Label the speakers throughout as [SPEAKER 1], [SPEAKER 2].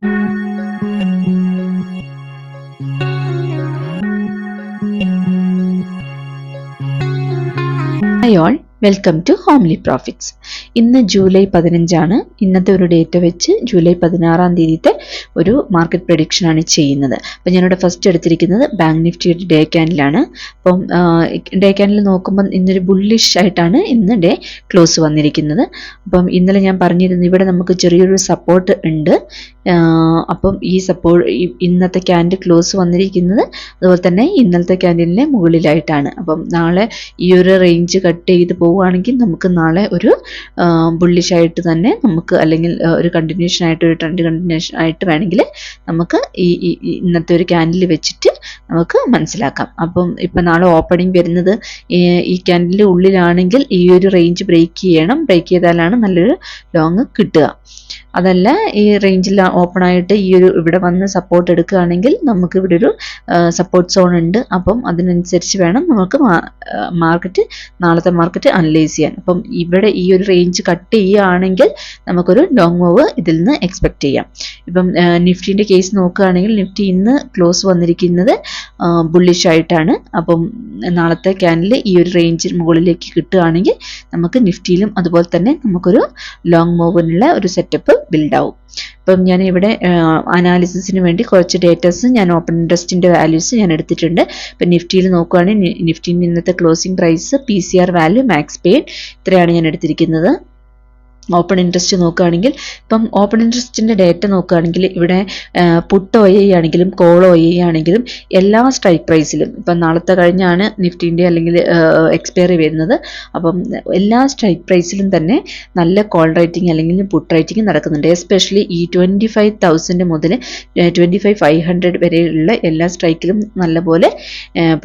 [SPEAKER 1] Hi all, welcome to homely profits. ഇന്ന് July 15 ഇന്നത്തെ ഒരു ഡേറ്റ് വെച്ച് ജൂലൈ 16 ഒരു മാർക്കറ്റ് പ്രഡിക്ഷൻ ആണ് ചെയ്യുന്നത്. അപ്പം ഞാനിവിടെ ഫസ്റ്റ് എടുത്തിരിക്കുന്നത് ബാങ്ക് നിഫ്റ്റിയുടെ ഡേ ക്യാൻഡിലാണ്. അപ്പം ഡേ ക്യാൻഡിൽ നോക്കുമ്പോൾ ഇന്നൊരു ബുള്ളിഷ് ആയിട്ടാണ് ഇന്ന് ഡേ ക്ലോസ് വന്നിരിക്കുന്നത്. അപ്പം ഇന്നലെ ഞാൻ പറഞ്ഞിരുന്നു ഇവിടെ നമുക്ക് ചെറിയൊരു സപ്പോർട്ട് ഉണ്ട്. അപ്പം ഈ ഇന്നത്തെ ക്യാൻഡിൽ ക്ലോസ് വന്നിരിക്കുന്നത് അതുപോലെ തന്നെ ഇന്നലത്തെ ക്യാൻഡിലിന് മുകളിലായിട്ടാണ്. അപ്പം നാളെ ഈ ഒരു റേഞ്ച് കട്ട് ചെയ്ത് പോവുകയാണെങ്കിൽ നമുക്ക് നാളെ ഒരു ബുള്ളിഷ് ആയിട്ട് തന്നെ നമുക്ക്, അല്ലെങ്കിൽ ഒരു കണ്ടിന്യൂഷൻ ആയിട്ട്, ഒരു ട്രെൻഡ് കണ്ടിന്യൂഷൻ ആയിട്ട് വേണമെങ്കിൽ നമുക്ക് ഈ ഇന്നത്തെ ഒരു ക്യാൻഡിൽ വെച്ചിട്ട് നമുക്ക് മനസ്സിലാക്കാം. അപ്പം ഇപ്പം നാളെ ഓപ്പണിംഗ് വരുന്നത് ഈ ക്യാൻഡിലിൻ്റെ ഉള്ളിലാണെങ്കിൽ ഈ ഒരു റേഞ്ച് ബ്രേക്ക് ചെയ്യണം. ബ്രേക്ക് ചെയ്താലാണ് നല്ലൊരു ലോങ് കിട്ടുക. അതല്ല ഈ റേഞ്ചിൽ ഓപ്പൺ ആയിട്ട് ഈ ഒരു ഇവിടെ വന്ന് സപ്പോർട്ട് എടുക്കുകയാണെങ്കിൽ നമുക്ക് ഇവിടെ ഒരു സപ്പോർട്ട് സോൺ ഉണ്ട്. അപ്പം അതിനനുസരിച്ച് വേണം നമുക്ക് നാളത്തെ മാർക്കറ്റ് അനലൈസ് ചെയ്യാൻ. അപ്പം ഇവിടെ ഈ ഒരു റേഞ്ച് കട്ട് ചെയ്യുകയാണെങ്കിൽ നമുക്കൊരു ലോങ് മൂവ് ഇതിൽ നിന്ന് എക്സ്പെക്ട് ചെയ്യാം. ഇപ്പം നിഫ്റ്റിൻ്റെ കേസ് നോക്കുകയാണെങ്കിൽ നിഫ്റ്റി ഇന്ന് ക്ലോസ് വന്നിരിക്കുന്നത് ബുള്ളിഷ് ആയിട്ടാണ്. അപ്പം നാളത്തെ ക്യാൻഡിൽ ഈ ഒരു റേഞ്ചിന് മുകളിലേക്ക് കിട്ടുകയാണെങ്കിൽ നമുക്ക് നിഫ്റ്റിയിലും അതുപോലെ തന്നെ നമുക്കൊരു ലോങ് മൂവിനുള്ള ഒരു സെറ്റപ്പ് ബിൽഡ് ആവും. ഇപ്പം ഞാൻ ഇവിടെ അനാലിസിസിന് വേണ്ടി കുറച്ച് ഡേറ്റാസ്, ഞാൻ ഓപ്പൺ ഇൻട്രസ്റ്റിൻ്റെ വാല്യൂസ് ഞാൻ എടുത്തിട്ടുണ്ട്. ഇപ്പം നിഫ്റ്റിയിൽ നോക്കുകയാണെങ്കിൽ നിഫ്റ്റിൻ്റെ ഇന്നത്തെ closing price, PCR value, max pain, ഇത്രയാണ് ഞാൻ എടുത്തിരിക്കുന്നത്. ഓപ്പൺ ഇൻട്രസ്റ്റ് നോക്കുകയാണെങ്കിൽ ഇപ്പം ഓപ്പൺ ഇൻട്രസ്റ്റിൻ്റെ ഡേറ്റ നോക്കുകയാണെങ്കിൽ ഇവിടെ പുട്ട് OI ആണെങ്കിലും കോൾ OI ആണെങ്കിലും എല്ലാ സ്ട്രൈക്ക് പ്രൈസിലും, ഇപ്പം നാളത്തെ കഴിഞ്ഞാണ് നിഫ്റ്റിൻ്റെ അല്ലെങ്കിൽ എക്സ്പയറി വരുന്നത്. അപ്പം എല്ലാ സ്ട്രൈക്ക് പ്രൈസിലും തന്നെ നല്ല കോൾ റേറ്റിംഗ് അല്ലെങ്കിൽ പുട്ട് റേറ്റിംഗ് നടക്കുന്നുണ്ട്. എസ്പെഷ്യലി ഈ 25,000 മുതൽ 25,500 വരെയുള്ള എല്ലാ സ്ട്രൈക്കിലും നല്ലപോലെ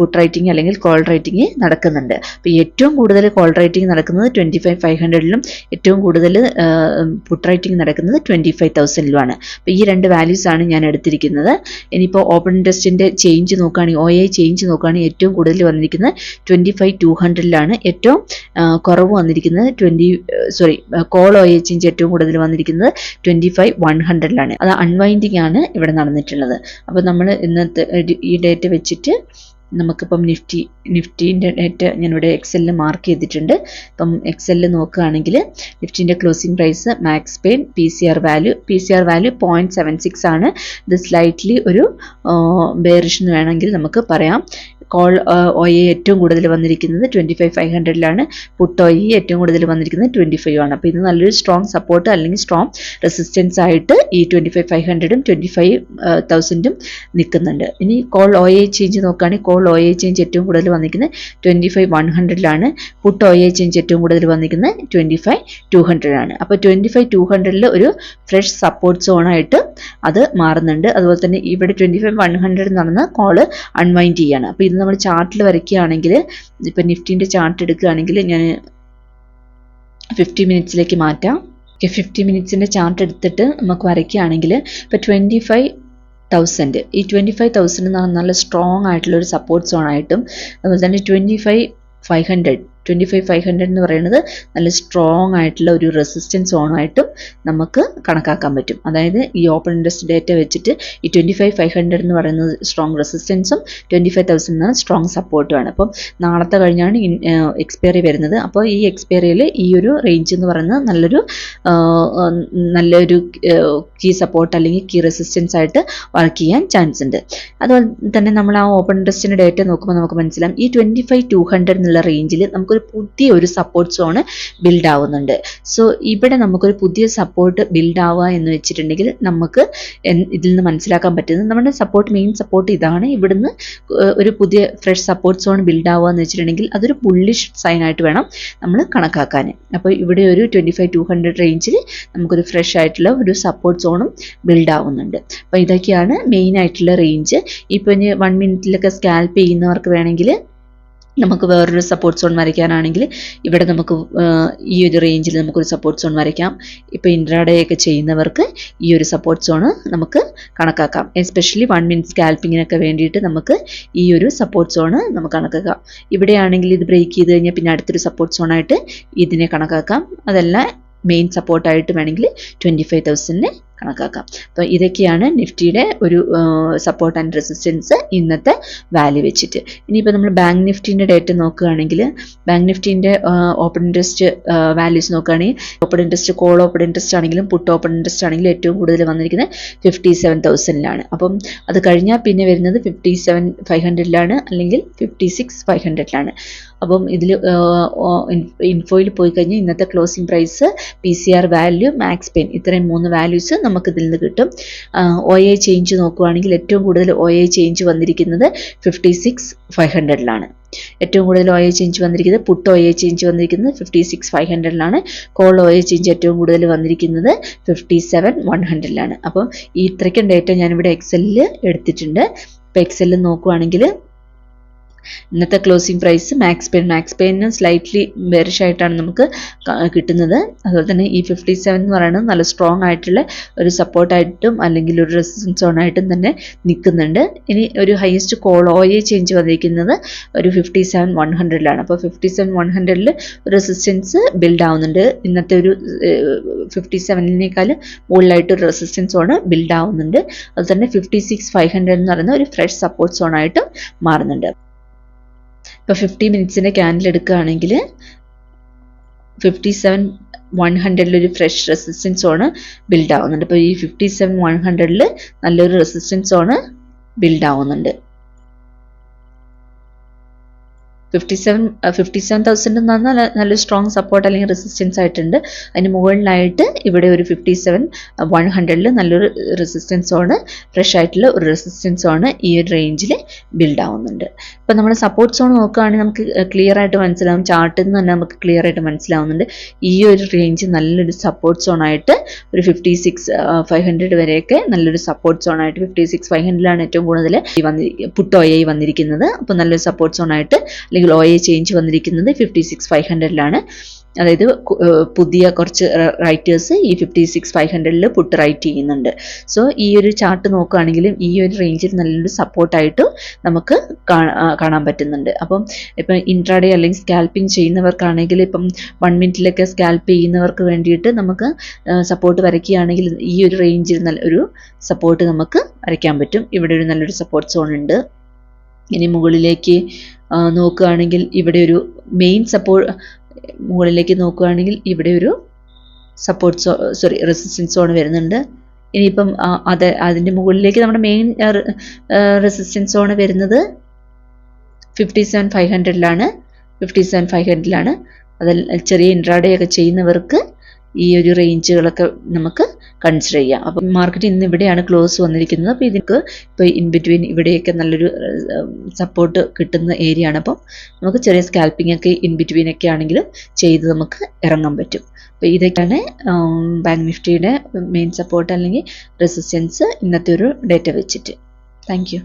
[SPEAKER 1] പുട്ട് റേറ്റിംഗ് അല്ലെങ്കിൽ കോൾ റേറ്റിംഗ് നടക്കുന്നുണ്ട്. അപ്പോൾ ഏറ്റവും കൂടുതൽ കോൾ റേറ്റിംഗ് നടക്കുന്നത് 25,500ലും ഏറ്റവും കൂടുതൽ പുട്ട് റേറ്റിംഗ് നടക്കുന്നത് 25,000ലുമാണ്. അപ്പോൾ ഈ രണ്ട് വാല്യൂസ് ആണ് ഞാൻ എടുത്തിരിക്കുന്നത്. ഇനിയിപ്പോൾ ഓപ്പൺ ഇൻട്രസ്റ്റിൻ്റെ ചേഞ്ച് നോക്കുകയാണെങ്കിൽ, OI ചേഞ്ച് നോക്കുകയാണെങ്കിൽ ഏറ്റവും കൂടുതൽ വന്നിരിക്കുന്നത് 25,200ലാണ്. ഏറ്റവും കുറവ് വന്നിരിക്കുന്നത് കോൾ OI ചേഞ്ച് ഏറ്റവും കൂടുതൽ വന്നിരിക്കുന്നത് 25,100ലാണ്. അത് അൺവൈൻഡിങ് ആണ് ഇവിടെ നടന്നിട്ടുള്ളത്. അപ്പോൾ നമ്മൾ ഇന്നത്തെ ഈ ഡേറ്റ വെച്ചിട്ട് നമുക്കിപ്പം നിഫ്റ്റീൻ്റെ ഡേറ്റ ഞാനിവിടെ എക്സലിൽ മാർക്ക് ചെയ്തിട്ടുണ്ട്. ഇപ്പം എക്സലിൽ നോക്കുകയാണെങ്കിൽ നിഫ്റ്റീൻ്റെ closing price, max pain, PCR value 0.76 ആണ്. ഇത് സ്ലൈറ്റ്ലി ഒരു ബെയറിഷ് എന്ന് വേണമെങ്കിൽ നമുക്ക് പറയാം. കോൾ OI ഏറ്റവും കൂടുതൽ വന്നിരിക്കുന്നത് 25,500ലാണ്. പുട്ട് OI ഏറ്റവും കൂടുതൽ വന്നിരിക്കുന്നത് 25 ആണ്. അപ്പോൾ ഇത് നല്ലൊരു സ്ട്രോങ് സപ്പോർട്ട് അല്ലെങ്കിൽ സ്ട്രോങ് റെസിസ്റ്റൻസ് ആയിട്ട് ഈ 25,500ഉം 25,000ഉം നിൽക്കുന്നുണ്ട്. ഇനി കോൾ OI ചേഞ്ച് നോക്കുകയാണെങ്കിൽ കോൾ OI ചേഞ്ച് ഏറ്റവും കൂടുതൽ വന്നിരിക്കുന്നത് 25,100ലാണ്. പുട്ട് OI ചേഞ്ച് ഏറ്റവും കൂടുതൽ വന്നിരിക്കുന്നത് 25,200ലാണ്. അപ്പോൾ 25,200ൽ ഒരു ഫ്രഷ് സപ്പോർട്ട് സോണായിട്ട് അത് മാറുന്നുണ്ട്. അതുപോലെ തന്നെ ഇവിടെ 25,100 നടന്ന കോള് അൺവൈൻഡ് ചെയ്യാണ്. അപ്പോൾ ഇത് നമ്മൾ ചാർട്ടിൽ വരയ്ക്കുകയാണെങ്കിൽ, ഇപ്പം നിഫ്റ്റിൻ്റെ ചാർട്ട് എടുക്കുകയാണെങ്കിൽ ഞാൻ 50 മിനിറ്റ്സിലേക്ക് മാറ്റാം. 50 മിനിറ്റ്സിൻ്റെ ചാർട്ട് എടുത്തിട്ട് നമുക്ക് വരയ്ക്കുകയാണെങ്കിൽ ഇപ്പോൾ 25,000, ഈ 25,000 എന്ന് പറഞ്ഞാൽ നല്ല സ്ട്രോങ് ആയിട്ടുള്ള ഒരു സപ്പോർട്ട് സോണായിട്ടും, അതുപോലെ തന്നെ 25,500 എന്ന് പറയുന്നത് നല്ല സ്ട്രോങ് ആയിട്ടുള്ള ഒരു റെസിസ്റ്റൻസ് സോണായിട്ടും നമുക്ക് കണക്കാക്കാൻ പറ്റും. അതായത് ഈ ഓപ്പൺ ഇൻട്രസ്റ്റ് ഡേറ്റ വെച്ചിട്ട് ഈ 25,500 എന്ന് പറയുന്നത് സ്ട്രോങ് റെസിസ്റ്റൻസും 25,000 എന്ന് സ്ട്രോങ് സപ്പോർട്ടുമാണ്. അപ്പം നാളത്തെ കഴിഞ്ഞാണ് എക്സ്പയറി വരുന്നത്. അപ്പോൾ ഈ എക്സ്പയറിയിൽ ഈ ഒരു റേഞ്ച് എന്ന് പറയുന്നത് നല്ലൊരു കീ സപ്പോർട്ട് അല്ലെങ്കിൽ കീ റെസിസ്റ്റൻസ് ആയിട്ട് വർക്ക് ചെയ്യാൻ ചാൻസ് ഉണ്ട്. അതുപോലെ തന്നെ നമ്മൾ ആ ഓപ്പൺ ഇൻട്രസ്റ്റിൻ്റെ ഡേറ്റ നോക്കുമ്പോൾ നമുക്ക് മനസ്സിലാവും ഈ 25,200 എന്നുള്ള റേഞ്ചിൽ നമുക്കൊരു പുതിയൊരു സപ്പോർട്ട് സോണ് ബിൽഡ് ആവുന്നുണ്ട്. സോ ഇവിടെ നമുക്കൊരു പുതിയ സപ്പോർട്ട് ബിൽഡ് ആവുക എന്ന് വെച്ചിട്ടുണ്ടെങ്കിൽ നമുക്ക് ഇതിൽ നിന്ന് മനസ്സിലാക്കാൻ പറ്റുന്നത് നമ്മുടെ മെയിൻ സപ്പോർട്ട് ഇതാണ്. ഇവിടുന്ന് ഒരു പുതിയ ഫ്രഷ് സപ്പോർട്ട് സോൺ ബിൽഡ് ആവുക എന്ന് വെച്ചിട്ടുണ്ടെങ്കിൽ അതൊരു ബുള്ളിഷ് സൈൻ ആയിട്ട് വേണം നമ്മൾ കണക്കാക്കാൻ. അപ്പോൾ ഇവിടെ ഒരു 25,200 റേഞ്ചിൽ നമുക്കൊരു ഫ്രഷ് ആയിട്ടുള്ള ഒരു സപ്പോർട്ട് സോണും ബിൽഡ് ആവുന്നുണ്ട്. അപ്പോൾ ഇതൊക്കെയാണ് മെയിൻ ആയിട്ടുള്ള റേഞ്ച്. ഇപ്പോൾ ഇനി 1 മിനിറ്റിലൊക്കെ സ്കാൽപ്പ് ചെയ്യുന്നവർക്ക് വേണമെങ്കിൽ നമുക്ക് വേറൊരു സപ്പോർട്ട് സോൺ വരയ്ക്കാനാണെങ്കിൽ ഇവിടെ നമുക്ക് ഈ ഒരു റേഞ്ചിൽ നമുക്കൊരു സപ്പോർട്ട് സോൺ വരയ്ക്കാം. ഇപ്പോൾ ഇൻട്രാഡേ ഒക്കെ ചെയ്യുന്നവർക്ക് ഈ ഒരു സപ്പോർട്ട് സോണ് നമുക്ക് കണക്കാക്കാം. എസ്പെഷ്യലി 1 മിനിറ്റ് സ്കാൽപ്പിങ്ങിനൊക്കെ വേണ്ടിയിട്ട് നമുക്ക് ഈ ഒരു സപ്പോർട്ട് സോണ് നമുക്ക് കണക്കാക്കാം. ഇവിടെയാണെങ്കിൽ ഇത് ബ്രേക്ക് ചെയ്ത് കഴിഞ്ഞാൽ പിന്നെ അടുത്തൊരു സപ്പോർട്ട് സോണായിട്ട് ഇതിനെ കണക്കാക്കാം. അതല്ല മെയിൻ സപ്പോർട്ടായിട്ട് വേണമെങ്കിൽ 25,000 കണക്കാക്കാം. അപ്പോൾ ഇതൊക്കെയാണ് നിഫ്റ്റിയുടെ ഒരു സപ്പോർട്ട് ആൻഡ് റെസിസ്റ്റൻസ് ഇന്നത്തെ വാല്യൂ വെച്ചിട്ട്. ഇനിയിപ്പോൾ നമ്മൾ ബാങ്ക് നിഫ്റ്റിൻ്റെ ഡേറ്റ നോക്കുകയാണെങ്കിൽ ബാങ്ക് നിഫ്റ്റിൻ്റെ ഓപ്പൺ ഇൻട്രസ്റ്റ് വാല്യൂസ് നോക്കുകയാണെങ്കിൽ open interest call open interest ആണെങ്കിലും പുട്ട് ഓപ്പൺ ഇൻട്രസ്റ്റ് ആണെങ്കിലും ഏറ്റവും കൂടുതൽ വന്നിരിക്കുന്നത് 57,000 അപ്പം അത് കഴിഞ്ഞാൽ പിന്നെ വരുന്നത് 57,500 അല്ലെങ്കിൽ 56,500 അപ്പം ഇതിൽ ഇൻഫോയിൽ പോയി കഴിഞ്ഞാൽ ഇന്നത്തെ closing price PCR value max pain ഇത്രയും 3 വാല്യൂസ് നമുക്ക് ഇതിൽ നിന്ന് കിട്ടും. OA ചേഞ്ച് നോക്കുകയാണെങ്കിൽ ഏറ്റവും കൂടുതൽ OA ചേഞ്ച് വന്നിരിക്കുന്നത് 56,500 ഏറ്റവും കൂടുതൽ OA ചേഞ്ച് വന്നിരിക്കുന്നത് പുട്ട് OA ചേഞ്ച് വന്നിരിക്കുന്നത് 56,500 കോൾ OA ചേഞ്ച് ഏറ്റവും കൂടുതൽ വന്നിരിക്കുന്നത് 57,100 അപ്പം ഈ ഇത്രയ്ക്കും ഡേറ്റ ഞാനിവിടെ എക്സലിൽ എടുത്തിട്ടുണ്ട്. ഇപ്പോൾ എക്സലിൽ നോക്കുകയാണെങ്കിൽ ഇന്നത്തെ closing price max pain slightly bearish ആയിട്ടാണ് നമുക്ക് കിട്ടുന്നത്. അതുപോലെ തന്നെ ഈ 57 എന്ന് പറയുന്നത് നല്ല സ്ട്രോങ് ആയിട്ടുള്ള ഒരു സപ്പോർട്ടായിട്ടും അല്ലെങ്കിൽ ഒരു റെസിസ്റ്റൻസ് സോണായിട്ടും തന്നെ നിൽക്കുന്നുണ്ട്. ഇനി ഒരു ഹയസ്റ്റ് കോൾ OA ചേഞ്ച് വന്നിരിക്കുന്നത് ഒരു 57,100 അപ്പോൾ 57,100 റെസിസ്റ്റൻസ് ബിൽഡ് ആവുന്നുണ്ട്. ഇന്നത്തെ ഒരു 57-നേക്കാൾ മുകളിലായിട്ട് ഒരു റെസിസ്റ്റൻസ് സോൺ ബിൽഡ് ആവുന്നുണ്ട്. അതുപോലെ തന്നെ 56,500 എന്ന് പറയുന്ന ഒരു ഫ്രഷ് സപ്പോർട്ട് സോണായിട്ട് മാറുന്നുണ്ട്. ഇപ്പോൾ 50 മിനിറ്റ്സിൻ്റെ ക്യാൻഡിൽ എടുക്കുകയാണെങ്കിൽ 57,100 ഒരു ഫ്രഷ് റെസിസ്റ്റൻസ് സോൺ ബിൽഡ് ആവുന്നുണ്ട്. അപ്പോൾ ഈ 57,100 നല്ലൊരു റെസിസ്റ്റൻസ് സോൺ ബിൽഡ് ആവുന്നുണ്ട്. 57,000 എന്ന് പറഞ്ഞാൽ നല്ല സ്ട്രോങ് സപ്പോർട്ട് അല്ലെങ്കിൽ റെസിസ്റ്റൻസ് ആയിട്ടുണ്ട്. അതിന് മുകളിലായിട്ട് ഇവിടെ ഒരു 57,100 നല്ലൊരു റെസിസ്റ്റൻസ് സോൺ ഫ്രഷ് ആയിട്ടുള്ള ഒരു റെസിസ്റ്റൻസ് സോൺ ഈ ഒരു റേഞ്ചിൽ ബിൽഡ് ആവുന്നുണ്ട്. ഇപ്പോൾ നമ്മൾ സപ്പോർട്ട് സോൺ നോക്കുകയാണെങ്കിൽ നമുക്ക് ക്ലിയർ ആയിട്ട് മനസ്സിലാവും. ചാർട്ടിൽ നിന്ന് തന്നെ നമുക്ക് ക്ലിയർ ആയിട്ട് മനസ്സിലാവുന്നുണ്ട് ഈ ഒരു റേഞ്ച് നല്ലൊരു സപ്പോർട്ട് സോൺ ആയിട്ട് ഒരു 56,500 വരെയൊക്കെ നല്ലൊരു സപ്പോർട്ട് സോൺ ആയിട്ട് 56,500 ഏറ്റവും കൂടുതൽ പുട്ട് OA വന്നിരിക്കുന്നത്. അപ്പോൾ നല്ലൊരു സപ്പോർട്ട് സോൺ ആയിട്ട് അല്ലെങ്കിൽ OA ചേഞ്ച് വന്നിരിക്കുന്നത് 56,500 അതായത് പുതിയ കുറച്ച് റൈറ്റേഴ്സ് ഈ 56,500 പുട്ട് റൈറ്റ് ചെയ്യുന്നുണ്ട്. സോ ഈ ഒരു ചാർട്ട് നോക്കുകയാണെങ്കിലും ഈ ഒരു റേഞ്ചിൽ നല്ലൊരു സപ്പോർട്ടായിട്ട് നമുക്ക് കാണാൻ പറ്റുന്നുണ്ട്. അപ്പം ഇപ്പം ഇൻട്രാഡേ അല്ലെങ്കിൽ സ്കാൽപ്പിംഗ് ചെയ്യുന്നവർക്കാണെങ്കിൽ ഇപ്പം 1 മിനിറ്റിലൊക്കെ സ്കാൽപ്പ് ചെയ്യുന്നവർക്ക് വേണ്ടിയിട്ട് നമുക്ക് സപ്പോർട്ട് വരയ്ക്കുകയാണെങ്കിൽ ഈ ഒരു റേഞ്ചിൽ നല്ലൊരു സപ്പോർട്ട് നമുക്ക് വരയ്ക്കാൻ പറ്റും. ഇവിടെ ഒരു നല്ലൊരു സപ്പോർട്ട് സോൺ ഉണ്ട്. ഇനി മുകളിലേക്ക് നോക്കുകയാണെങ്കിൽ ഇവിടെ ഒരു മെയിൻ മുകളിലേക്ക് നോക്കുകയാണെങ്കിൽ ഇവിടെ ഒരു റെസിസ്റ്റൻസ് സോൺ വരുന്നുണ്ട്. ഇനിയിപ്പം അതിൻ്റെ മുകളിലേക്ക് നമ്മുടെ മെയിൻ റെസിസ്റ്റൻസ് സോൺ വരുന്നത് 57,500 57,500 അതിൽ ചെറിയ ഇൻട്രാഡേ ഒക്കെ ചെയ്യുന്നവർക്ക് ഈ ഒരു റേഞ്ചുകളൊക്കെ നമുക്ക് കൺസിഡർ ചെയ്യാം. അപ്പം മാർക്കറ്റ് ഇന്ന് ഇവിടെയാണ് ക്ലോസ് വന്നിരിക്കുന്നത്. അപ്പോൾ ഇതിക്ക് ഇപ്പോൾ ഇൻ ബിറ്റ്വീൻ ഇവിടെയൊക്കെ നല്ലൊരു സപ്പോർട്ട് കിട്ടുന്ന ഏരിയ ആണ്. അപ്പം നമുക്ക് ചെറിയ സ്കാൽപ്പിംഗ് ഒക്കെ ഇൻ ബിറ്റ്വീൻ ഒക്കെ ആണെങ്കിലും ചെയ്ത് നമുക്ക് ഇറങ്ങാൻ പറ്റും. അപ്പോൾ ഇതൊക്കെയാണ് ബാങ്ക് നിഫ്റ്റിയുടെ മെയിൻ സപ്പോർട്ട് അല്ലെങ്കിൽ റെസിസ്റ്റൻസ് ഇന്നത്തെ ഒരു ഡേറ്റ വെച്ചിട്ട്. Thank you.